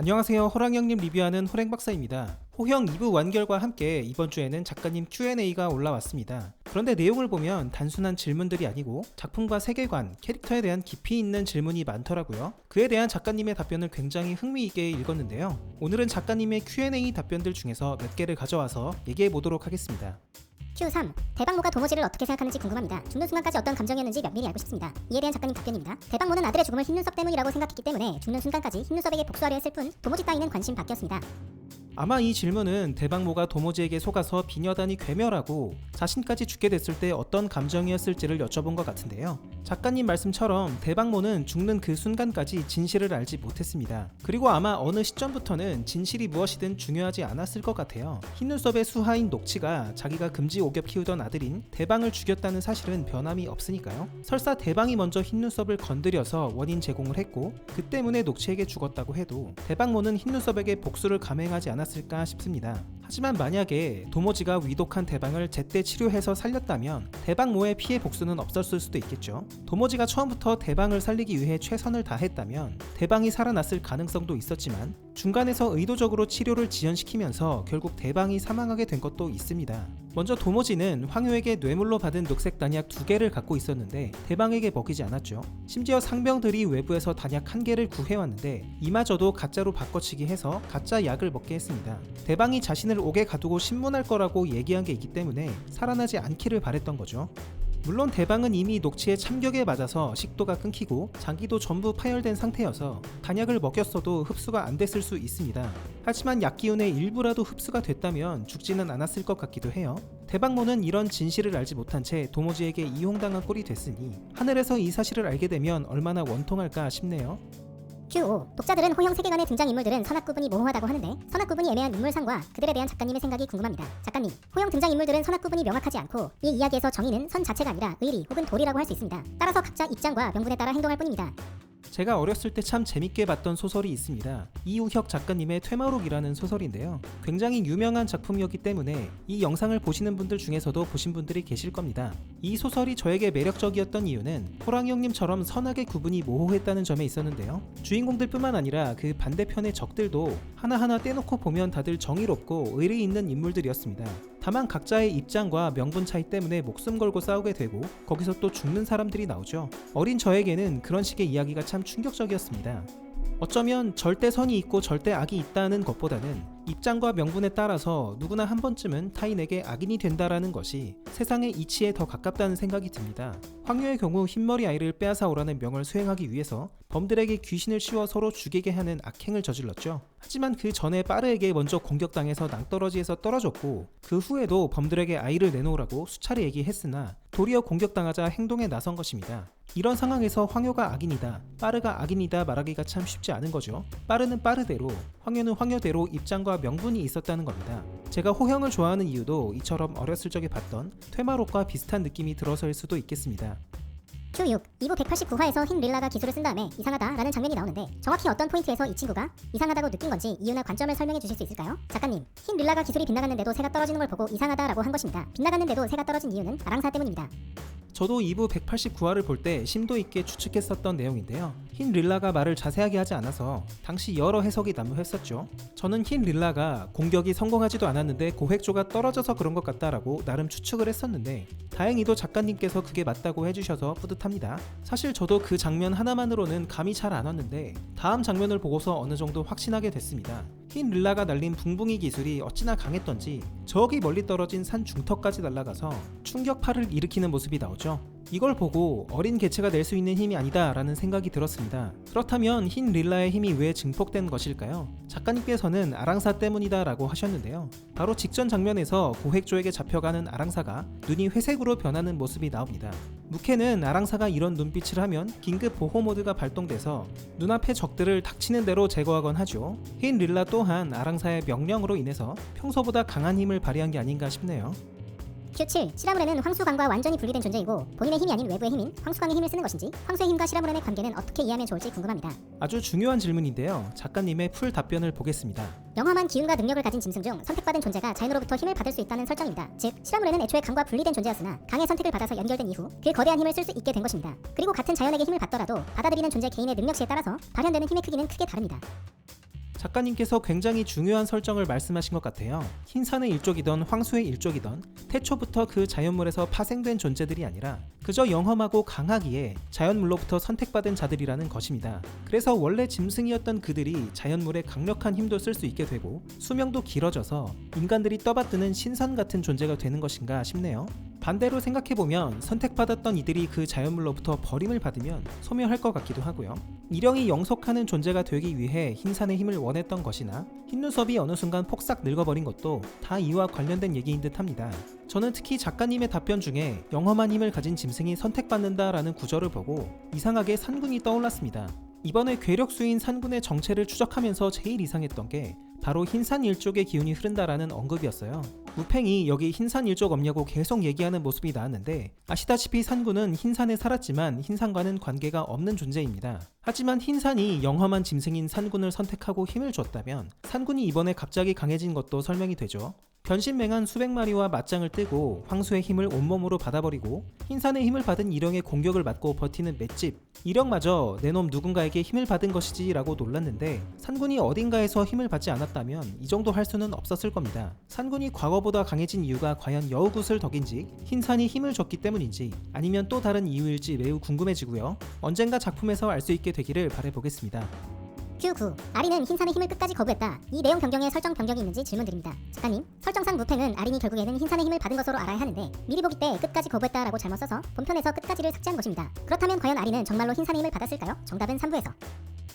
안녕하세요. 호랑이형님 리뷰하는 호랭박사입니다. 호형 2부 완결과 함께 이번 주에는 작가님 Q&A가 올라왔습니다. 그런데 내용을 보면 단순한 질문들이 아니고 작품과 세계관, 캐릭터에 대한 깊이 있는 질문이 많더라고요. 그에 대한 작가님의 답변을 굉장히 흥미있게 읽었는데요. 오늘은 작가님의 Q&A 답변들 중에서 몇 개를 가져와서 얘기해보도록 하겠습니다. Q3. 대박모가 도모지를 어떻게 생각하는지 궁금합니다. 죽는 순간까지 어떤 감정이었는지 면밀히 알고 싶습니다. 이에 대한 작가님 답변입니다. 대박모는 아들의 죽음을 흰눈썹 때문이라고 생각했기 때문에 죽는 순간까지 흰눈썹에게 복수하려 했을 뿐 도모지 따위는 관심 밖이었습니다. 아마 이 질문은 대박모가 도모지에게 속아서 비녀단이 괴멸하고 자신까지 죽게 됐을 때 어떤 감정이었을지를 여쭤본 것 같은데요. 작가님 말씀처럼 대박모는 죽는 그 순간까지 진실을 알지 못했습니다. 그리고 아마 어느 시점부터는 진실이 무엇이든 중요하지 않았을 것 같아요. 흰눈썹의 수하인 녹치가 자기가 금지 오겹 키우던 아들인 대방을 죽였다는 사실은 변함이 없으니까요. 설사 대방이 먼저 흰눈썹을 건드려서 원인 제공을 했고 그 때문에 녹치에게 죽었다고 해도 대박모는 흰눈썹에게 복수를 감행하지 않았을까 싶습니다. 하지만 만약에 도모지가 위독한 대방을 제때 치료해서 살렸다면 대방모의 피해 복수는 없었을 수도 있겠죠. 도모지가 처음부터 대방을 살리기 위해 최선을 다했다면 대방이 살아났을 가능성도 있었지만 중간에서 의도적으로 치료를 지연시키면서 결국 대방이 사망하게 된 것도 있습니다. 먼저 도모지는 황효에게 뇌물로 받은 녹색 단약 2개를 갖고 있었는데 대방에게 먹이지 않았죠. 심지어 상병들이 외부에서 단약 1개를 구해왔는데 이마저도 가짜로 바꿔치기 해서 가짜 약을 먹게 했습니다. 대방이 자신을 옥에 가두고 신문할 거라고 얘기한 게 있기 때문에 살아나지 않기를 바랬던 거죠. 물론 대방은 이미 녹치의 참격에 맞아서 식도가 끊기고 장기도 전부 파열된 상태여서 단약을 먹였어도 흡수가 안 됐을 수 있습니다. 하지만 약기운의 일부라도 흡수가 됐다면 죽지는 않았을 것 같기도 해요. 대방모는 이런 진실을 알지 못한 채 도모지에게 이용당한 꼴이 됐으니 하늘에서 이 사실을 알게 되면 얼마나 원통할까 싶네요. Q5. 독자들은 호형 세계관의 등장인물들은 선악구분이 모호하다고 하는데 선악구분이 애매한 인물상과 그들에 대한 작가님의 생각이 궁금합니다. 작가님, 호형 등장인물들은 선악구분이 명확하지 않고 이 이야기에서 정의는 선 자체가 아니라 의리 혹은 도리라고 할 수 있습니다. 따라서 각자 입장과 명분에 따라 행동할 뿐입니다. 제가 어렸을 때 참 재밌게 봤던 소설이 있습니다. 이우혁 작가님의 퇴마록이라는 소설인데요. 굉장히 유명한 작품이었기 때문에 이 영상을 보시는 분들 중에서도 보신 분들이 계실 겁니다. 이 소설이 저에게 매력적이었던 이유는 호랑이 형님처럼 선악의 구분이 모호했다는 점에 있었는데요. 주인공들 뿐만 아니라 그 반대편의 적들도 하나하나 떼놓고 보면 다들 정의롭고 의리 있는 인물들이었습니다. 다만 각자의 입장과 명분 차이 때문에 목숨 걸고 싸우게 되고 거기서 또 죽는 사람들이 나오죠. 어린 저에게는 그런 식의 이야기가 참 충격적이었습니다. 어쩌면 절대 선이 있고 절대 악이 있다는 것보다는 입장과 명분에 따라서 누구나 한 번쯤은 타인에게 악인이 된다라는 것이 세상의 이치에 더 가깝다는 생각이 듭니다. 황효의 경우 흰머리 아이를 빼앗아 오라는 명을 수행하기 위해서 범들에게 귀신을 씌워 서로 죽이게 하는 악행을 저질렀죠. 하지만 그 전에 빠르에게 먼저 공격당해서 낭떠러지에서 떨어졌고 그 후에도 범들에게 아이를 내놓으라고 수차례 얘기했으나 도리어 공격당하자 행동에 나선 것입니다. 이런 상황에서 황효가 악인이다, 빠르가 악인이다 말하기가 참 쉽지 않은 거죠. 빠르는 빠르대로, 황효는 황효대로 입장과 명분이 있었다는 겁니다. 제가 호형을 좋아하는 이유도 이처럼 어렸을 적에 봤던 퇴마록과 비슷한 느낌이 들어서일 수도 있겠습니다. Q6. 2부 189화에서 흰 릴라가 기술을 쓴 다음에 이상하다 라는 장면이 나오는데 정확히 어떤 포인트에서 이 친구가 이상하다고 느낀 건지 이유나 관점을 설명해 주실 수 있을까요? 작가님, 흰 릴라가 기술이 빗나갔는데도 새가 떨어지는 걸 보고 이상하다라고 한 것입니다. 빗나갔는데도 새가 떨어진 이유는 아랑사 때문입니다. 저도 2부 189화를 볼 때 심도 있게 추측했었던 내용인데요. 흰 릴라가 말을 자세하게 하지 않아서 당시 여러 해석이 난무했었죠. 저는 흰 릴라가 공격이 성공하지도 않았는데 고획조가 떨어져서 그런 것 같다라고 나름 추측을 했었는데 다행히도 작가님께서 그게 맞다고 해주셔서 뿌듯합니다. 사실 저도 그 장면 하나만으로는 감이 잘 안 왔는데 다음 장면을 보고서 어느 정도 확신하게 됐습니다. 흰 릴라가 날린 붕붕이 기술이 어찌나 강했던지 저기 멀리 떨어진 산 중턱까지 날아가서 충격파를 일으키는 모습이 나오죠. 이걸 보고 어린 개체가 낼 수 있는 힘이 아니다 라는 생각이 들었습니다. 그렇다면 흰 릴라의 힘이 왜 증폭된 것일까요? 작가님께서는 아랑사 때문이다 라고 하셨는데요. 바로 직전 장면에서 고획조에게 잡혀가는 아랑사가 눈이 회색으로 변하는 모습이 나옵니다. 무케는 아랑사가 이런 눈빛을 하면 긴급 보호 모드가 발동돼서 눈앞의 적들을 닥치는 대로 제거하곤 하죠. 흰 릴라 또한 아랑사의 명령으로 인해서 평소보다 강한 힘을 발휘한 게 아닌가 싶네요. Q7. 시라무레는 황수강과 완전히 분리된 존재이고 본인의 힘이 아닌 외부의 힘인 황수강의 힘을 쓰는 것인지 황수의 힘과 시라무렌의 관계는 어떻게 이해하면 좋을지 궁금합니다. 아주 중요한 질문인데요. 작가님의 풀 답변을 보겠습니다. 영험한 기운과 능력을 가진 짐승 중 선택받은 존재가 자연으로부터 힘을 받을 수 있다는 설정입니다. 즉, 시라무레는 애초에 강과 분리된 존재였으나 강의 선택을 받아서 연결된 이후 그 거대한 힘을 쓸 수 있게 된 것입니다. 그리고 같은 자연에게 힘을 받더라도 받아들이는 존재 개인의 능력치에 따라서 발현되는 힘의 크기는 크게 다릅니다. 작가님께서 굉장히 중요한 설정을 말씀하신 것 같아요. 흰산의 일족이던 황수의 일족이던 태초부터 그 자연물에서 파생된 존재들이 아니라 그저 영험하고 강하기에 자연물로부터 선택받은 자들이라는 것입니다. 그래서 원래 짐승이었던 그들이 자연물의 강력한 힘도 쓸 수 있게 되고 수명도 길어져서 인간들이 떠받드는 신선 같은 존재가 되는 것인가 싶네요. 반대로 생각해보면 선택받았던 이들이 그 자연물로부터 버림을 받으면 소멸할 것 같기도 하고요. 일령이 영속하는 존재가 되기 위해 흰산의 힘을 원했던 것이나 흰눈썹이 어느 순간 폭삭 늙어버린 것도 다 이와 관련된 얘기인 듯 합니다. 저는 특히 작가님의 답변 중에 영험한 힘을 가진 짐승이 선택받는다라는 구절을 보고 이상하게 산군이 떠올랐습니다. 이번에 괴력수인 산군의 정체를 추적하면서 제일 이상했던 게 바로 흰산 일족의 기운이 흐른다라는 언급이었어요. 무팽이 여기 흰산 일족 없냐고 계속 얘기하는 모습이 나왔는데 아시다시피 산군은 흰산에 살았지만 흰산과는 관계가 없는 존재입니다. 하지만 흰산이 영험한 짐승인 산군을 선택하고 힘을 줬다면 산군이 이번에 갑자기 강해진 것도 설명이 되죠. 변신맹한 수백 마리와 맞짱을 뜨고 황수의 힘을 온몸으로 받아버리고 흰산의 힘을 받은 일령의 공격을 맞고 버티는 맷집, 일령마저 내놈 누군가에게 힘을 받은 것이지 라고 놀랐는데 산군이 어딘가에서 힘을 받지 않았다면 이 정도 할 수는 없었을 겁니다. 산군이 과거보다 강해진 이유가 과연 여우굿을 덕인지 흰산이 힘을 줬기 때문인지 아니면 또 다른 이유일지 매우 궁금해지고요. 언젠가 작품에서 알 수 있게 되기를 바라보겠습니다. Q9. 아린은 흰산의 힘을 끝까지 거부했다. 이 내용 변경에 설정 변경이 있는지 질문드립니다. 작가님, 설정상 무팽은 아린이 결국에는 흰산의 힘을 받은 것으로 알아야 하는데 미리 보기 때 끝까지 거부했다라고 잘못 써서 본편에서 끝까지를 삭제한 것입니다. 그렇다면 과연 아린은 정말로 흰산의 힘을 받았을까요? 정답은 3부에서.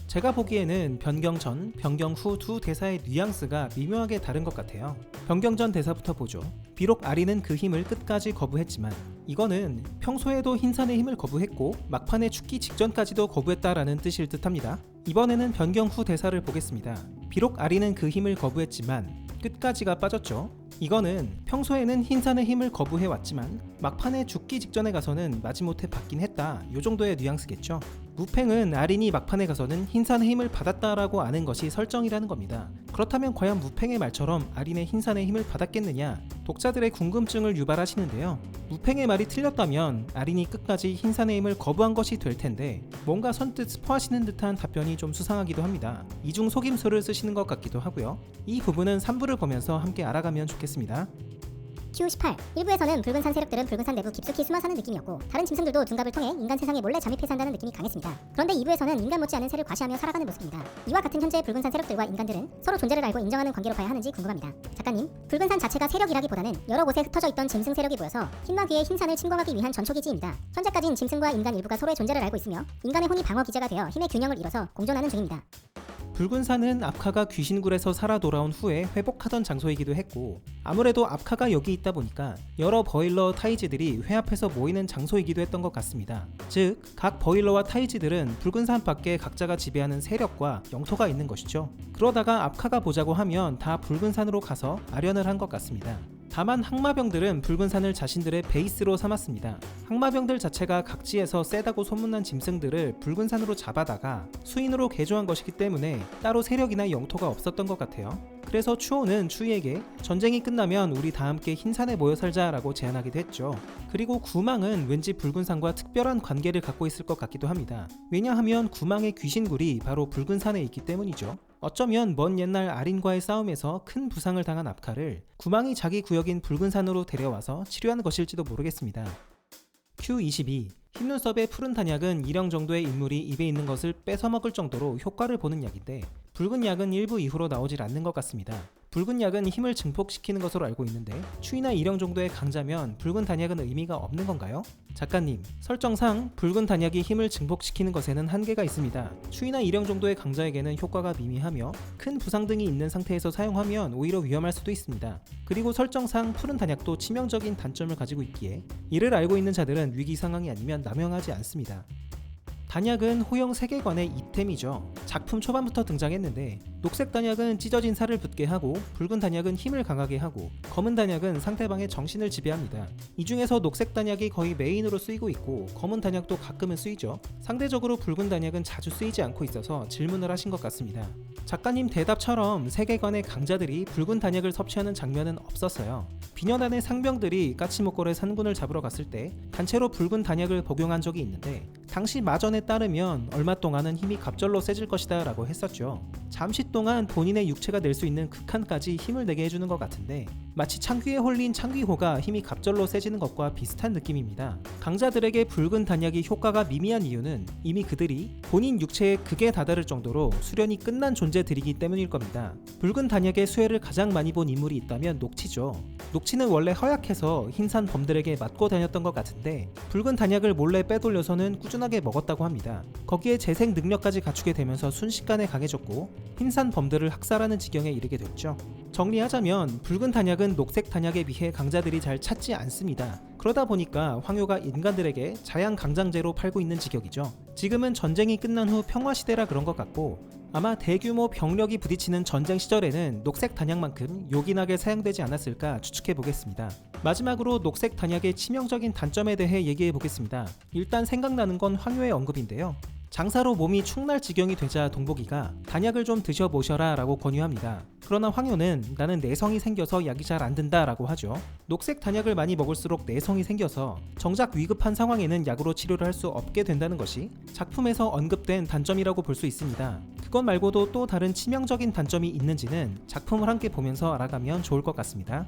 제가 보기에는 변경 전, 변경 후 두 대사의 뉘앙스가 미묘하게 다른 것 같아요. 변경 전 대사부터 보죠. 비록 아린은 그 힘을 끝까지 거부했지만 이거는 평소에도 흰산의 힘을 거부했고 막판에 죽기 직전까지도 거부했다라는 뜻일 듯합니다. 이번에는 변경 후 대사를 보겠습니다. 비록 아린은 그 힘을 거부했지만 끝까지가 빠졌죠. 이거는 평소에는 흰산의 힘을 거부해왔지만 막판에 죽기 직전에 가서는 마지못해 받긴 했다, 요 정도의 뉘앙스겠죠. 무팽은 아린이 막판에 가서는 흰산의 힘을 받았다라고 아는 것이 설정이라는 겁니다. 그렇다면 과연 무팽의 말처럼 아린의 흰산의 힘을 받았겠느냐, 독자들의 궁금증을 유발하시는데요. 무팽의 말이 틀렸다면 아린이 끝까지 흰산의 힘을 거부한 것이 될 텐데 뭔가 선뜻 스포하시는 듯한 답변이 좀 수상하기도 합니다. 이중 속임수를 쓰시는 것 같기도 하고요. 이 부분은 3부를 보면서 함께 알아가면 좋겠습니다. Q18. 1부에서는 붉은산 세력들은 붉은산 내부 깊숙이 숨어 사는 느낌이었고 다른 짐승들도 둔갑을 통해 인간 세상에 몰래 잠입해 산다는 느낌이 강했습니다. 그런데 2부에서는 인간 못지않은 새를 과시하며 살아가는 모습입니다. 이와 같은 현재의 붉은산 세력들과 인간들은 서로 존재를 알고 인정하는 관계로 봐야 하는지 궁금합니다. 작가님, 붉은산 자체가 세력이라기보다는 여러 곳에 흩어져 있던 짐승 세력이 모여서 흰막 위에 흰산을 침공하기 위한 전초기지입니다. 현재까진 짐승과 인간 일부가 서로의 존재를 알고 있으며 인간의 혼이 방어 기제가 되어 힘의 균형을 이뤄서 공존하는 중입니다. 붉은산은 압카가 귀신굴에서 살아 돌아온 후에 회복하던 장소이기도 했고 아무래도 압카가 여기 있다 보니까 여러 버일러 타이즈들이 회 앞에서 모이는 장소이기도 했던 것 같습니다. 즉, 각 버일러와 타이즈들은 붉은산 밖에 각자가 지배하는 세력과 영토가 있는 것이죠. 그러다가 압카가 보자고 하면 다 붉은산으로 가서 아련을 한 것 같습니다. 다만 항마병들은 붉은산을 자신들의 베이스로 삼았습니다. 항마병들 자체가 각지에서 세다고 소문난 짐승들을 붉은산으로 잡아다가 수인으로 개조한 것이기 때문에 따로 세력이나 영토가 없었던 것 같아요. 그래서 추호는 추이에게 전쟁이 끝나면 우리 다 함께 흰산에 모여 살자라고 제안하기도 했죠. 그리고 구망은 왠지 붉은산과 특별한 관계를 갖고 있을 것 같기도 합니다. 왜냐하면 구망의 귀신굴이 바로 붉은산에 있기 때문이죠. 어쩌면 먼 옛날 아린과의 싸움에서 큰 부상을 당한 압카를 구망이 자기 구역인 붉은산으로 데려와서 치료한 것일지도 모르겠습니다. Q22. 흰눈썹의 푸른 단약은 일령 정도의 인물이 입에 있는 것을 뺏어먹을 정도로 효과를 보는 약인데 붉은 약은 일부 이후로 나오질 않는 것 같습니다. 붉은 약은 힘을 증폭시키는 것으로 알고 있는데 추이나 일령 정도의 강자면 붉은 단약은 의미가 없는 건가요? 작가님, 설정상 붉은 단약이 힘을 증폭시키는 것에는 한계가 있습니다. 추이나 일령 정도의 강자에게는 효과가 미미하며 큰 부상 등이 있는 상태에서 사용하면 오히려 위험할 수도 있습니다. 그리고 설정상 푸른 단약도 치명적인 단점을 가지고 있기에 이를 알고 있는 자들은 위기 상황이 아니면 남용하지 않습니다. 단약은 호영 세계관의 이템이죠. 작품 초반부터 등장했는데 녹색 단약은 찢어진 살을 붓게 하고 붉은 단약은 힘을 강하게 하고 검은 단약은 상대방의 정신을 지배합니다. 이 중에서 녹색 단약이 거의 메인으로 쓰이고 있고 검은 단약도 가끔은 쓰이죠. 상대적으로 붉은 단약은 자주 쓰이지 않고 있어서 질문을 하신 것 같습니다. 작가님 대답처럼 세계관의 강자들이 붉은 단약을 섭취하는 장면은 없었어요. 비녀단의 상병들이 까치목골의 산군을 잡으러 갔을 때 단체로 붉은 단약을 복용한 적이 있는데 당시 마전에 따르면 얼마 동안은 힘이 갑절로 세질 것이다 라고 했었죠. 잠시 동안 본인의 육체가 낼 수 있는 극한까지 힘을 내게 해주는 것 같은데 마치 창귀에 홀린 창귀호가 힘이 갑절로 세지는 것과 비슷한 느낌입니다. 강자들에게 붉은 단약이 효과가 미미한 이유는 이미 그들이 본인 육체의 극에 다다를 정도로 수련이 끝난 존재들이기 때문일 겁니다. 붉은 단약의 수혜를 가장 많이 본 인물이 있다면 녹치죠. 녹치는 원래 허약해서 흰산 범들에게 맞고 다녔던 것 같은데 붉은 단약을 몰래 빼돌려서는 꾸준하게 먹었다고 합니다. 거기에 재생 능력까지 갖추게 되면서 순식간에 강해졌고 흰산 범들을 학살하는 지경에 이르게 됐죠. 정리하자면 붉은 단약은 녹색 단약에 비해 강자들이 잘 찾지 않습니다. 그러다 보니까 황효가 인간들에게 자양 강장제로 팔고 있는 지경이죠. 지금은 전쟁이 끝난 후 평화시대라 그런 것 같고 아마 대규모 병력이 부딪히는 전쟁 시절에는 녹색 단약만큼 요긴하게 사용되지 않았을까 추측해 보겠습니다. 마지막으로 녹색 단약의 치명적인 단점에 대해 얘기해 보겠습니다. 일단 생각나는 건 황효의 언급인데요. 장사로 몸이 축날 지경이 되자 동복이가 단약을 좀 드셔보셔라 라고 권유합니다. 그러나 황효는 나는 내성이 생겨서 약이 잘 안 든다 라고 하죠. 녹색 단약을 많이 먹을수록 내성이 생겨서 정작 위급한 상황에는 약으로 치료를 할 수 없게 된다는 것이 작품에서 언급된 단점이라고 볼 수 있습니다. 그것 말고도 또 다른 치명적인 단점이 있는지는 작품을 함께 보면서 알아가면 좋을 것 같습니다.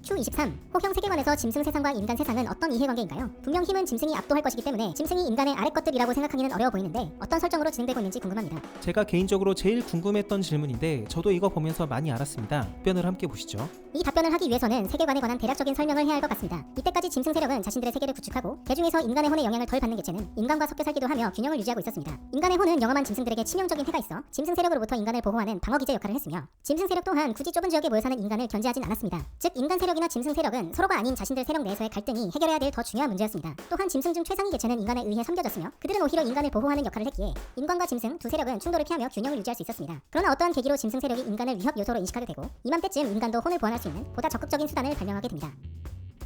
Q23. 호형 세계관에서 짐승 세상과 인간 세상은 어떤 이해관계인가요? 분명 힘은 짐승이 압도할 것이기 때문에 짐승이 인간의 아래 것들이라고 생각하기는 어려워 보이는데 어떤 설정으로 진행되고 있는지 궁금합니다. 제가 개인적으로 제일 궁금했던 질문인데 저도 이거 보면서 많이 알았습니다. 답변을 함께 보시죠. 이 답변을 하기 위해서는 세계관에 관한 대략적인 설명을 해야 할 것 같습니다. 이때까지 짐승 세력은 자신들의 세계를 구축하고 대중에서 인간의 혼의 영향을 덜 받는 개체는 인간과 섞여 살기도 하며 균형을 유지하고 있었습니다. 인간의 혼은 영험한 짐승들에게 치명적인 해가 있어 짐승 세력으로부터 인간을 보호하는 방어기제 역할을 했으며 짐승 세력 또한 굳이 좁은 지역에 모여 사는 인간을 견제하진 않았습니다. 즉 인간 세력이나 짐승 세력은 서로가 아닌 자신들 세력 내에서의 갈등이 해결해야 될 더 중요한 문제였습니다. 또한 짐승 중 최상위 개체는 인간에 의해 섬겨졌으며 그들은 오히려 인간을 보호하는 역할을 했기에 인간과 짐승 두 세력은 충돌을 피하며 균형을 유지할 수 있었습니다. 그러나 어떠한 계기로 짐승 세력이 인간을 위협 요소로 인식하게 되고 이맘때쯤 인간도 혼을 보완할 수 있는 보다 적극적인 수단을 발명하게 됩니다.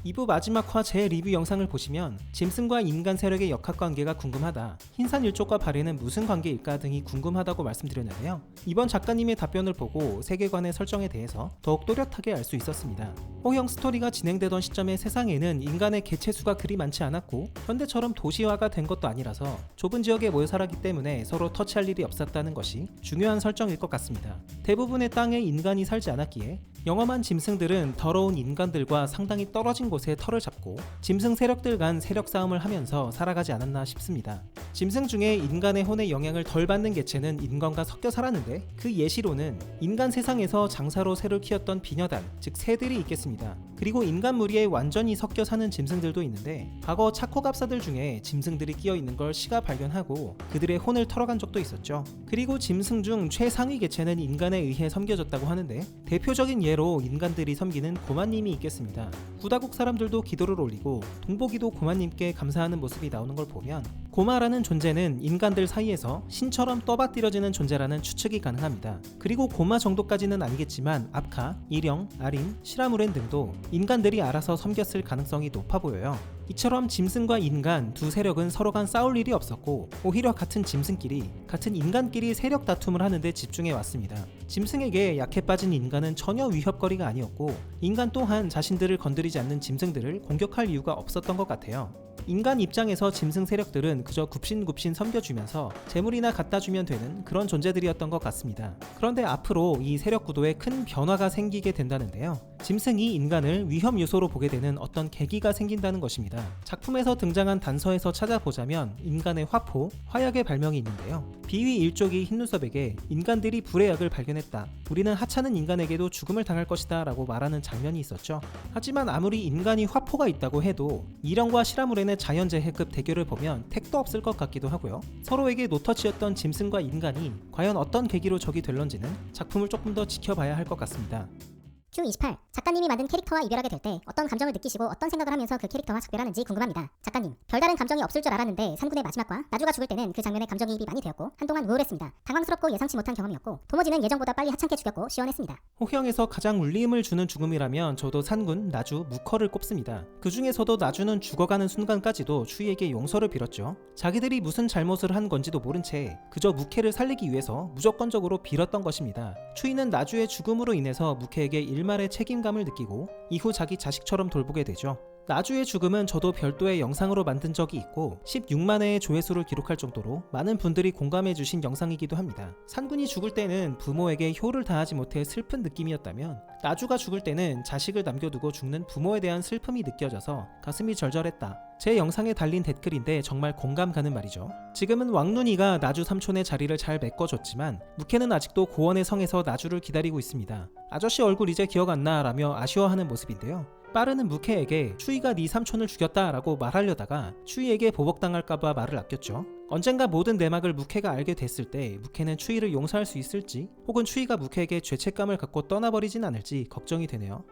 2부 마지막 화 제 리뷰 영상을 보시면 짐승과 인간 세력의 역학관계가 궁금하다, 흰산 일족과 발해는 무슨 관계일까 등이 궁금하다고 말씀드렸는데요. 이번 작가님의 답변을 보고 세계관의 설정에 대해서 더욱 또렷하게 알 수 있었습니다. 호형 스토리가 진행되던 시점의 세상에는 인간의 개체수가 그리 많지 않았고 현대처럼 도시화가 된 것도 아니라서 좁은 지역에 모여 살았기 때문에 서로 터치할 일이 없었다는 것이 중요한 설정일 것 같습니다. 대부분의 땅에 인간이 살지 않았기에 영험한 짐승들은 더러운 인간들과 상당히 떨어진 곳에 터를 잡고 짐승 세력들 간 세력 싸움을 하면서 살아가지 않았나 싶습니다. 짐승 중에 인간의 혼의 영향을 덜 받는 개체는 인간과 섞여 살았는데 그 예시로는 인간 세상에서 장사로 새를 키웠던 비녀단, 즉 새들이 있겠습니다. 그리고 인간 무리에 완전히 섞여 사는 짐승들도 있는데 과거 차코갑사들 중에 짐승들이 끼어 있는 걸 시가 발견하고 그들의 혼을 털어간 적도 있었죠. 그리고 짐승 중 최상위 개체는 인간에 의해 섬겨졌다고 하는데 대표적인 예로 인간들이 섬기는 고마님이 있겠습니다. 구다국 사람들도 기도를 올리고 동복이도 고마님께 감사하는 모습이 나오는 걸 보면 고마라는 존재는 인간들 사이에서 신처럼 떠받들여지는 존재라는 추측이 가능합니다. 그리고 고마 정도까지는 아니겠지만 압카, 일영, 아린, 시라무렌 등도 인간들이 알아서 섬겼을 가능성이 높아 보여요. 이처럼 짐승과 인간 두 세력은 서로 간 싸울 일이 없었고 오히려 같은 짐승끼리, 같은 인간끼리 세력 다툼을 하는데 집중해 왔습니다. 짐승에게 약해 빠진 인간은 전혀 위협거리가 아니었고 인간 또한 자신들을 건드리지 않는 짐승들을 공격할 이유가 없었던 것 같아요. 인간 입장에서 짐승 세력들은 그저 굽신굽신 섬겨주면서 재물이나 갖다 주면 되는 그런 존재들이었던 것 같습니다. 그런데 앞으로 이 세력 구도에 큰 변화가 생기게 된다는데요. 짐승이 인간을 위험 요소로 보게 되는 어떤 계기가 생긴다는 것입니다. 작품에서 등장한 단서에서 찾아보자면 인간의 화포, 화약의 발명이 있는데요. 비위 일족이 흰눈썹에게 인간들이 불의 약을 발견했다, 우리는 하찮은 인간에게도 죽음을 당할 것이다 라고 말하는 장면이 있었죠. 하지만 아무리 인간이 화포가 있다고 해도 일영과 시라무렌의 자연재해급 대결을 보면 택도 없을 것 같기도 하고요. 서로에게 노터치였던 짐승과 인간이 과연 어떤 계기로 적이 될런지는 작품을 조금 더 지켜봐야 할 것 같습니다. Q28. 작가님이 만든 캐릭터와 이별하게 될 때 어떤 감정을 느끼시고 어떤 생각을 하면서 그 캐릭터와 작별하는지 궁금합니다. 작가님, 별다른 감정이 없을 줄 알았는데 산군의 마지막과 나주가 죽을 때는 그 장면에 감정이입이 많이 되었고 한동안 우울했습니다. 당황스럽고 예상치 못한 경험이었고 도모지는 예정보다 빨리 하찮게 죽였고 시원했습니다. 호형에서 가장 울림을 주는 죽음이라면 저도 산군, 나주, 무커를 꼽습니다. 그 중에서도 나주는 죽어가는 순간까지도 추이에게 용서를 빌었죠. 자기들이 무슨 잘못을 한 건지도 모른 채 그저 무케를 살리기 위해서 무조건적으로 빌었던 것입니다. 추이는 나주의 죽음으로 인해서 무케에게 일말의 책임감을 느끼고 이후 자기 자식처럼 돌보게 되죠. 나주의 죽음은 저도 별도의 영상으로 만든 적이 있고 16만 회의 조회수를 기록할 정도로 많은 분들이 공감해주신 영상이기도 합니다. 산군이 죽을 때는 부모에게 효를 다하지 못해 슬픈 느낌이었다면 나주가 죽을 때는 자식을 남겨두고 죽는 부모에 대한 슬픔이 느껴져서 가슴이 절절했다. 제 영상에 달린 댓글인데 정말 공감 가는 말이죠. 지금은 왕눈이가 나주 삼촌의 자리를 잘 메꿔줬지만 묵혜는 아직도 고원의 성에서 나주를 기다리고 있습니다. 아저씨 얼굴 이제 기억 안 나 라며 아쉬워하는 모습인데요. 빠르는 묵혜에게 추이가 네 삼촌을 죽였다 라고 말하려다가 추이에게 보복당할까봐 말을 아꼈죠. 언젠가 모든 내막을 묵혜가 알게 됐을 때 묵혜는 추이를 용서할 수 있을지 혹은 추이가 묵혜에게 죄책감을 갖고 떠나버리진 않을지 걱정이 되네요.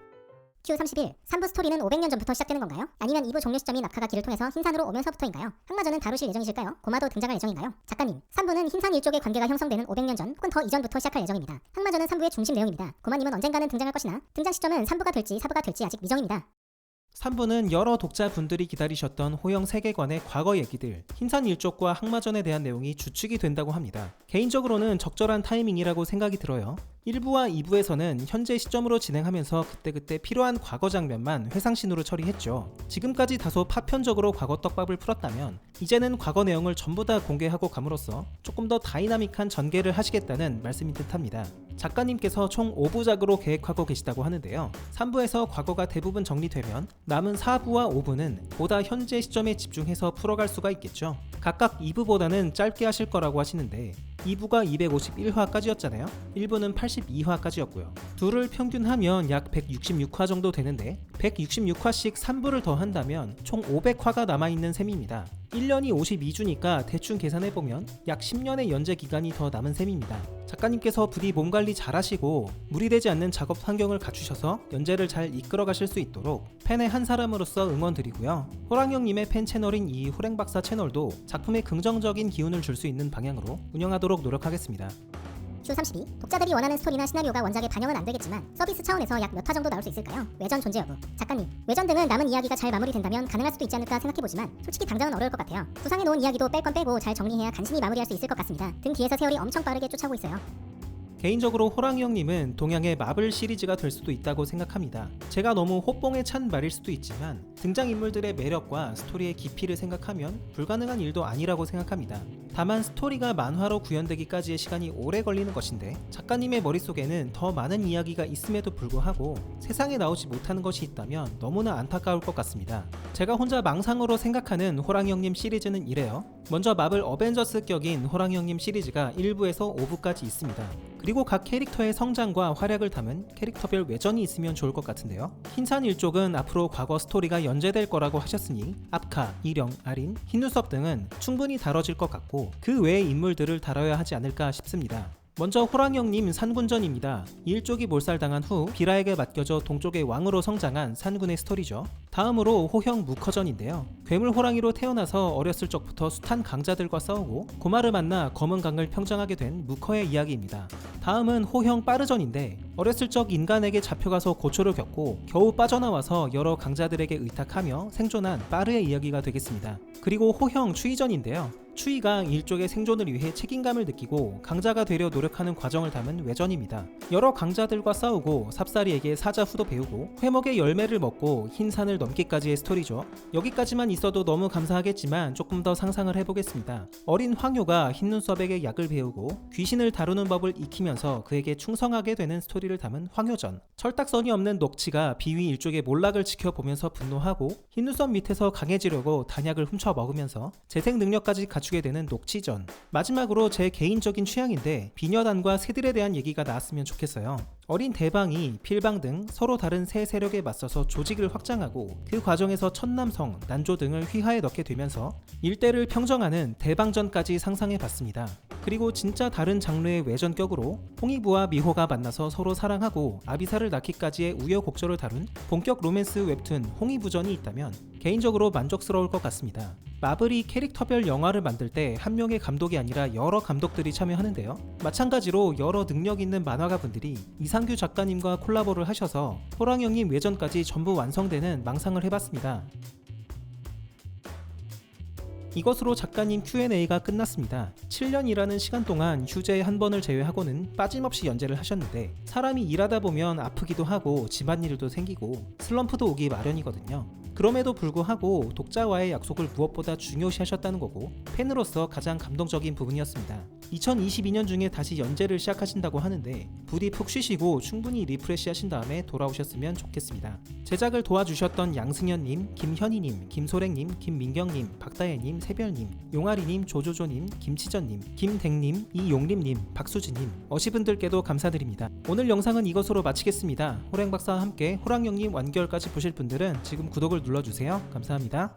Q31 3부 스토리는 500년 전부터 시작되는 건가요? 아니면 2부 종료 시점인 압카가 길을 통해서 흰산으로 오면서부터인가요? 항마전은 다루실 예정이실까요? 고마도 등장할 예정인가요? 작가님, 3부는 흰산 일족의 관계가 형성되는 500년 전 혹은 더 이전부터 시작할 예정입니다. 항마전은 3부의 중심 내용입니다. 고마님은 언젠가는 등장할 것이나 등장 시점은 3부가 될지 4부가 될지 아직 미정입니다. 3부는 여러 독자분들이 기다리셨던 호영 세계관의 과거 얘기들, 흰산 일족과 항마전에 대한 내용이 주축이 된다고 합니다. 개인적으로는 적절한 타이밍이라고 생각이 들어요. 1부와 2부에서는 현재 시점으로 진행하면서 그때그때 필요한 과거 장면만 회상신으로 처리했죠. 지금까지 다소 파편적으로 과거 떡밥을 풀었다면 이제는 과거 내용을 전부 다 공개하고 감으로써 조금 더 다이나믹한 전개를 하시겠다는 말씀인 듯합니다. 작가님께서 총 5부작으로 계획하고 계시다고 하는데요. 3부에서 과거가 대부분 정리되면 남은 4부와 5부는 보다 현재 시점에 집중해서 풀어갈 수가 있겠죠. 각각 2부보다는 짧게 하실 거라고 하시는데 2부가 251화까지였잖아요. 1부는 82화까지였고요. 둘을 평균하면 약 166화 정도 되는데 166화씩 3부를 더 한다면 총 500화가 남아있는 셈입니다. 1년이 52주니까 대충 계산해보면 약 10년의 연재 기간이 더 남은 셈입니다. 작가님께서 부디 몸 관리 잘 하시고 무리되지 않는 작업 환경을 갖추셔서 연재를 잘 이끌어 가실 수 있도록 팬의 한 사람으로서 응원드리고요. 호랑형님의 팬 채널인 이 호랭박사 채널도 작품에 긍정적인 기운을 줄 수 있는 방향으로 운영하도록 노력하겠습니다. Q32 독자들이 원하는 스토리나 시나리오가 원작에 반영은 안 되겠지만 서비스 차원에서 약 몇 화 정도 나올 수 있을까요? 외전 존재 여부. 작가님, 외전 등은 남은 이야기가 잘 마무리된다면 가능할 수도 있지 않을까 생각해보지만 솔직히 당장은 어려울 것 같아요. 구상해놓은 이야기도 뺄 건 빼고 잘 정리해야 간신히 마무리할 수 있을 것 같습니다. 등 뒤에서 세월이 엄청 빠르게 쫓아오고 있어요. 개인적으로 호랑이 형님은 동양의 마블 시리즈가 될 수도 있다고 생각합니다. 제가 너무 호뽕에 찬 말일 수도 있지만 등장인물들의 매력과 스토리의 깊이를 생각하면 불가능한 일도 아니라고 생각합니다. 다만 스토리가 만화로 구현되기까지의 시간이 오래 걸리는 것인데 작가님의 머릿속에는 더 많은 이야기가 있음에도 불구하고 세상에 나오지 못하는 것이 있다면 너무나 안타까울 것 같습니다. 제가 혼자 망상으로 생각하는 호랑이 형님 시리즈는 이래요. 먼저 마블 어벤져스 격인 호랑이 형님 시리즈가 1부에서 5부까지 있습니다. 그리고 각 캐릭터의 성장과 활약을 담은 캐릭터별 외전이 있으면 좋을 것 같은데요. 흰산 일족은 앞으로 과거 스토리가 연재될 거라고 하셨으니 압카, 이령, 아린, 흰눈썹 등은 충분히 다뤄질 것 같고 그 외의 인물들을 다뤄야 하지 않을까 싶습니다. 먼저 호랑형님 산군전입니다. 이 일족이 몰살당한 후 비라에게 맡겨져 동쪽의 왕으로 성장한 산군의 스토리죠. 다음으로 호형 무커전인데요. 괴물 호랑이로 태어나서 어렸을 적부터 숱한 강자들과 싸우고 고마를 만나 검은 강을 평정하게 된 무커의 이야기입니다. 다음은 호형 빠르전인데 어렸을 적 인간에게 잡혀가서 고초를 겪고 겨우 빠져나와서 여러 강자들에게 의탁하며 생존한 빠르의 이야기가 되겠습니다. 그리고 호형 추이전인데요. 추이가 일족의 생존을 위해 책임감을 느끼고 강자가 되려 노력하는 과정을 담은 외전입니다. 여러 강자들과 싸우고 삽살이에게 사자후도 배우고 회먹의 열매를 먹고 흰 산을 넘기까지의 스토리죠. 여기까지만 있어도 너무 감사하겠지만 조금 더 상상을 해보겠습니다. 어린 황효가 흰눈썹에게 약을 배우고 귀신을 다루는 법을 익히면서 그에게 충성하게 되는 스토리를 담은 황효전. 철딱선이 없는 녹치가 비위 일족의 몰락을 지켜보면서 분노하고 흰눈썹 밑에서 강해지려고 단약을 훔쳐 먹으면서 재생 능력까지 갖추게 되는 녹치전. 마지막으로 제 개인적인 취향인데 비녀단과 새들에 대한 얘기가 나왔으면 좋겠어요. 어린 대방이 필방 등 서로 다른 새 세력에 맞서서 조직을 확장하고 그 과정에서 천남성, 난조 등을 휘하에 넣게 되면서 일대를 평정하는 대방전까지 상상해봤습니다. 그리고 진짜 다른 장르의 외전격으로 홍희부와 미호가 만나서 서로 사랑하고 아비사를 낳기까지의 우여곡절을 다룬 본격 로맨스 웹툰 홍희부전이 있다면 개인적으로 만족스러울 것 같습니다. 마블이 캐릭터별 영화를 만들 때 한 명의 감독이 아니라 여러 감독들이 참여하는데요. 마찬가지로 여러 능력 있는 만화가분들이 이상규 작가님과 콜라보를 하셔서 호랑형님 외전까지 전부 완성되는 망상을 해봤습니다. 이것으로 작가님 Q&A가 끝났습니다. 7년이라는 시간 동안 휴재 한 번을 제외하고는 빠짐없이 연재를 하셨는데 사람이 일하다 보면 아프기도 하고 집안일도 생기고 슬럼프도 오기 마련이거든요. 그럼에도 불구하고 독자와의 약속을 무엇보다 중요시하셨다는 거고 팬으로서 가장 감동적인 부분이었습니다. 2022년 중에 다시 연재를 시작하신다고 하는데 부디 푹 쉬시고 충분히 리프레시하신 다음에 돌아오셨으면 좋겠습니다. 제작을 도와주셨던 양승현님, 김현희님, 김소랭님, 김민경님, 박다혜님, 새별님, 용아리님, 조조조님, 김치전님, 김댕님, 이용림님, 박수진님, 어시분들께도 감사드립니다. 오늘 영상은 이것으로 마치겠습니다. 호랭박사와 함께 호랑영님 완결까지 보실 분들은 지금 구독을 눌러주세요. 감사합니다.